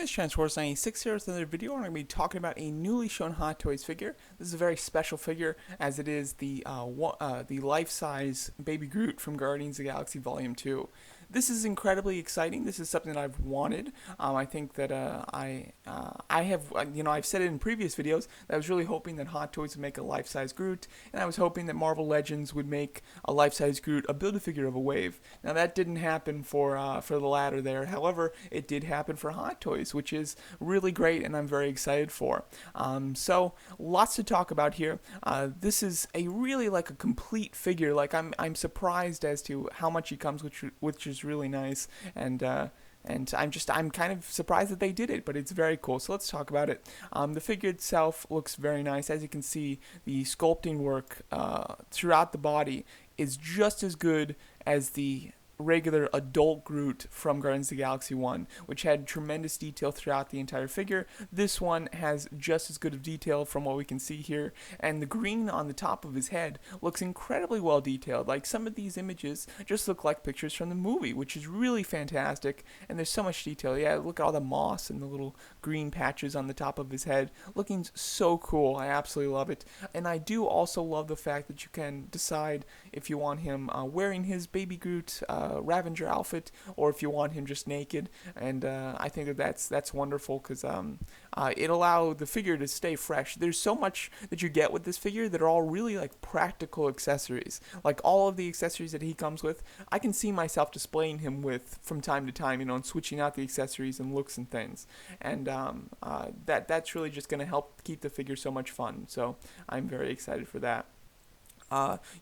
It's Transforce96 here with another video. I'm going to be talking about a newly shown Hot Toys figure. This is a very special figure, as it is the life-size Baby Groot from Guardians of the Galaxy Volume 2. This is incredibly exciting. This is something that I've wanted. I think that I have, I've said it in previous videos that I was really hoping that Hot Toys would make a life-size Groot, and I was hoping that Marvel Legends would make a life-size Groot a Build-A-Figure of a Wave. Now that didn't happen for the latter there. However, it did happen for Hot Toys, which is really great, and I'm very excited for. So lots to talk about here. This is a really like a complete figure. Like I'm surprised as to how much he comes, which is really nice, and I'm kind of surprised that they did it, but it's very cool. So let's talk about it. The figure itself looks very nice. As you can see, the sculpting work throughout the body is just as good as the regular adult Groot from Guardians of the Galaxy 1, which had tremendous detail throughout the entire figure. This one has just as good of detail from what we can see here, and the green on the top of his head looks incredibly well detailed. Like, some of these images just look like pictures from the movie, which is really fantastic, and there's so much detail. Yeah, look at all the moss and the little green patches on the top of his head. Looking so cool. I absolutely love it. And I do also love the fact that you can decide if you want him wearing his Baby Groot Ravager outfit, or if you want him just naked. And I think that's wonderful, because it allows the figure to stay fresh. There's so much that you get with this figure that are all really like practical accessories. Like all of the accessories that he comes with, I can see myself displaying him with from time to time, and switching out the accessories and looks and things. And that's really just going to help keep the figure so much fun. So I'm very excited for that.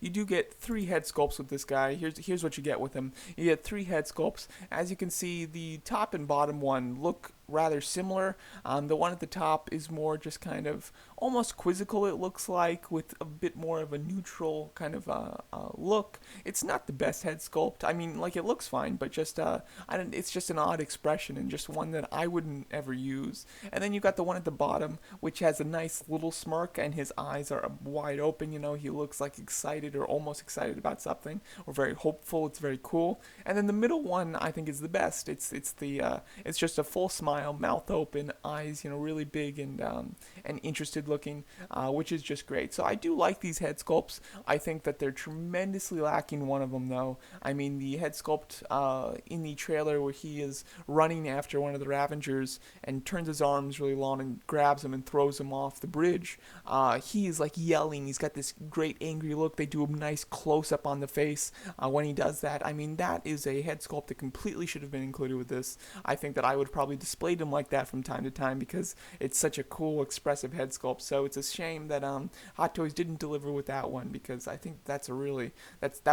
You do get 3 head sculpts with this guy. Here's what you get with him. You get 3 head sculpts. As you can see, the top and bottom one look rather similar. The one at the top is more just kind of almost quizzical, it looks like, with a bit more of a neutral kind of look. It's not the best head sculpt. I mean, like, it looks fine, but just it's just an odd expression, and just one that I wouldn't ever use. And then you got the one at the bottom, which has a nice little smirk, and his eyes are wide open. He looks like excited, or almost excited about something, or very hopeful. It's very cool. And then the middle one, I think, is the best. It's just a full smile, mouth open, eyes really big and interested looking, which is just great. So I do like these head sculpts. I think that they're tremendously lacking one of them, though. I mean, the head sculpt in the trailer where he is running after one of the Ravengers and turns his arms really long and grabs him and throws him off the bridge, he is like yelling. He's got this great angry look. They do a nice close-up on the face when he does that. I mean, that is a head sculpt that completely should have been included with this. I think that I would probably display them like that from time to time, because it's such a cool, expressive head sculpt. So it's a shame that Hot Toys didn't deliver with that one, because I think that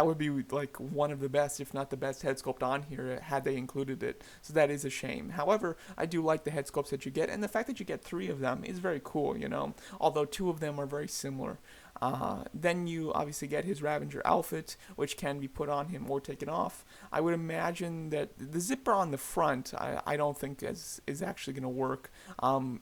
would be like one of the best, if not the best, head sculpt on here had they included it. So that is a shame. However, I do like the head sculpts that you get, and the fact that you get 3 of them is very cool. Although 2 of them are very similar. Then you obviously get his Ravager outfit, which can be put on him or taken off. I would imagine that the zipper on the front, I don't think is actually going to work.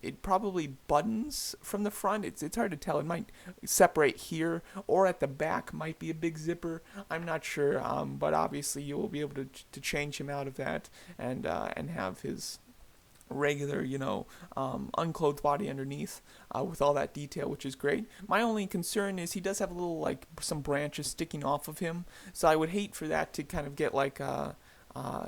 It probably buttons from the front. It's hard to tell. It might separate here, or at the back might be a big zipper. I'm not sure, but obviously you will be able to change him out of that and have his regular, unclothed body underneath with all that detail, which is great. My only concern is he does have a little, like, some branches sticking off of him, so I would hate for that to kind of get, like,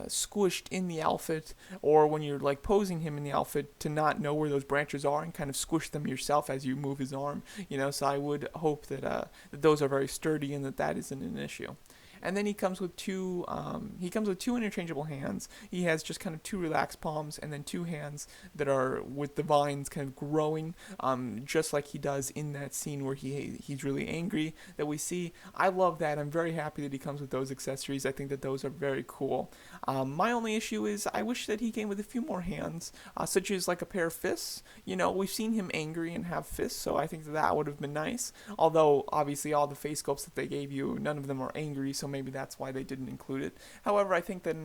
squished in the outfit, or when you're, like, posing him in the outfit, to not know where those branches are and kind of squish them yourself as you move his arm, so I would hope that those are very sturdy and that isn't an issue. And then he comes with two interchangeable hands. He has just kind of 2 relaxed palms, and then 2 hands that are with the vines kind of growing, just like he does in that scene where he's really angry that we see. I love that. I'm very happy that he comes with those accessories. I think that those are very cool. My only issue is I wish that he came with a few more hands, such as like a pair of fists. We've seen him angry and have fists, so I think that would have been nice. Although, obviously, all the face sculpts that they gave you, none of them are angry, so maybe that's why they didn't include it. However, I think that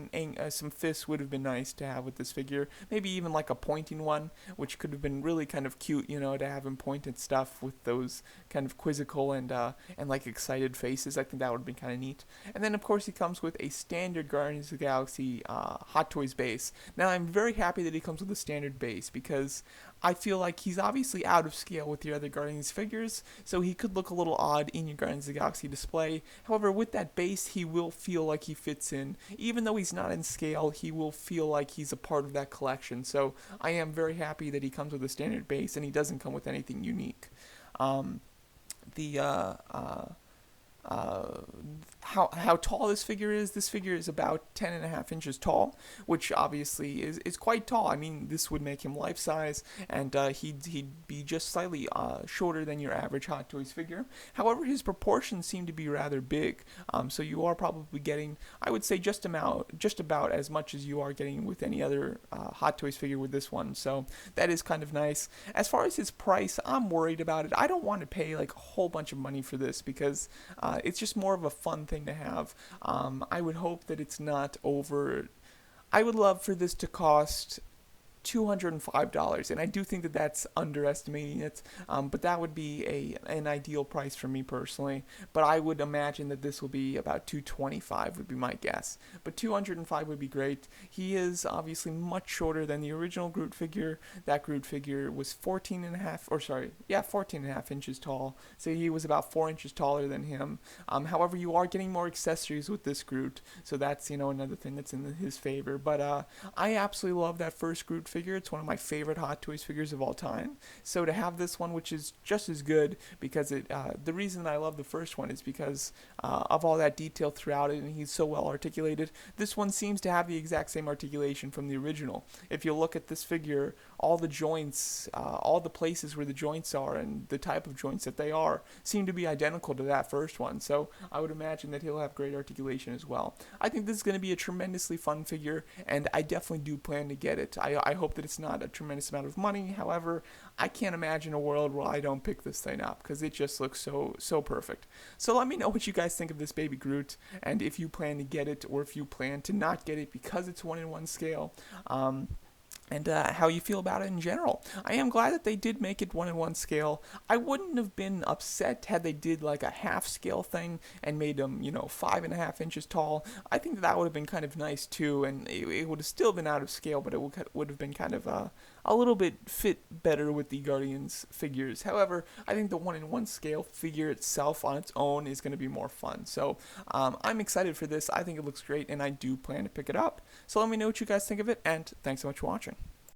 some fists would have been nice to have with this figure. Maybe even like a pointing one, which could have been really kind of cute, to have him point at stuff with those kind of quizzical and like excited faces. I think that would have been kind of neat. And then of course he comes with a standard Guardians of the Galaxy Hot Toys base. Now I'm very happy that he comes with a standard base because I feel like he's obviously out of scale with your other Guardians figures, so he could look a little odd in your Guardians of the Galaxy display. However, with that base, he will feel like he fits in. Even though he's not in scale, he will feel like he's a part of that collection. So I am very happy that he comes with a standard base and he doesn't come with anything unique. Um, the how tall this figure is. This figure is about 10.5 inches tall, which obviously is quite tall. I mean, this would make him life size, and he'd be just slightly shorter than your average Hot Toys figure. However, his proportions seem to be rather big, so you are probably getting, I would say, just about as much as you are getting with any other Hot Toys figure with this one. So that is kind of nice. As far as his price, I'm worried about it. I don't want to pay like a whole bunch of money for this because it's just more of a fun thing to have. I would hope that it's not over. I would love for this to cost $205, and I do think that that's underestimating it, but that would be an ideal price for me personally. But I would imagine that this will be about $225 would be my guess, but $205 would be great. He is obviously much shorter than the original Groot figure. That Groot figure was 14 and a half inches tall, so he was about 4 inches taller than him. However, you are getting more accessories with this Groot, so that's another thing that's in his favor. But I absolutely love that first Groot figure. It's one of my favorite Hot Toys figures of all time. So to have this one, which is just as good, because the reason I love the first one is because of all that detail throughout it, and he's so well articulated. This one seems to have the exact same articulation from the original. If you look at this figure, all the joints, all the places where the joints are, and the type of joints that they are, seem to be identical to that first one. So I would imagine that he'll have great articulation as well. I think this is going to be a tremendously fun figure, and I definitely do plan to get it. I hope that it's not a tremendous amount of money. However, I can't imagine a world where I don't pick this thing up because it just looks so perfect. So let me know what you guys think of this baby Groot, and if you plan to get it or if you plan to not get it because it's 1-in-1 scale. And how you feel about it in general. I am glad that they did make it 1-in-1 scale. I wouldn't have been upset had they did like a half scale thing and made them, 5.5 inches tall. I think that would have been kind of nice too, and it would have still been out of scale, but it would have been kind of a little bit fit better with the Guardians figures. However, I think the 1-in-1 scale figure itself on its own is going to be more fun. So I'm excited for this. I think it looks great, and I do plan to pick it up. So let me know what you guys think of it, and thanks so much for watching.